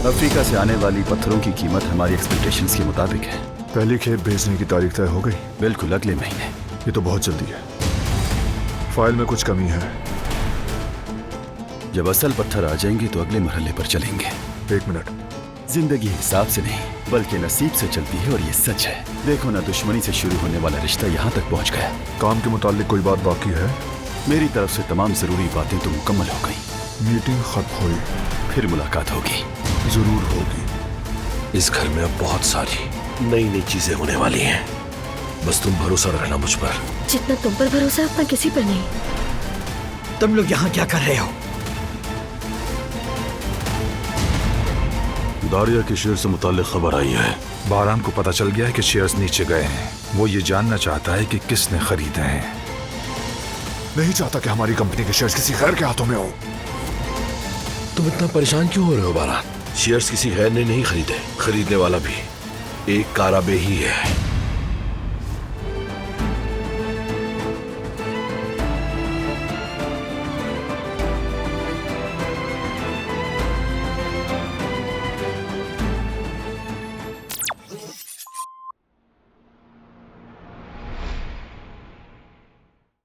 Africa से आने वाली पत्थरों की कीमत हमारी एक्सपेक्टेशंस के मुताबिक है। पहली खेप भेजने की तारीख तय हो गई? बिल्कुल, अगले महीने। ये तो बहुत जल्दी है। फाइल में कुछ कमी है। जब असल पत्थर आ जाएंगे तो अगले मरहले पर चलेंगे। 1 मिनट। जिंदगी हिसाब से नहीं बल्कि नसीब से चलती है, और ये सच है। देखो ना, दुश्मनी से शुरू होने वाला रिश्ता यहाँ तक पहुँच गया। काम के मुतालिक कोई बात बाकी है? मेरी तरफ से तमाम जरूरी बातें तो मुकम्मल हो गई। मीटिंग खत्म हुई, फिर मुलाकात होगी। जरूर होगी। इस घर में अब बहुत सारी नई नई चीजें होने वाली हैं। बस तुम भरोसा रखना मुझ पर। जितना तुम पर भरोसा है उतना किसी पर नहीं। तुम लोग यहाँ क्या कर रहे हो? दारिया के शेयर से मुताल्लिक खबर आई है। बारान को पता चल गया है कि शेयर्स नीचे गए हैं। वो ये जानना चाहता है कि किसने खरीदे हैं। नहीं चाहता कि हमारी कंपनी के शेयर्स किसी गैर के हाथों में हो। तुम इतना परेशान क्यों हो रहे हो बारान? शेयर्स किसी गैर ने नहीं खरीदे। खरीदने वाला भी एक काराबे ही है।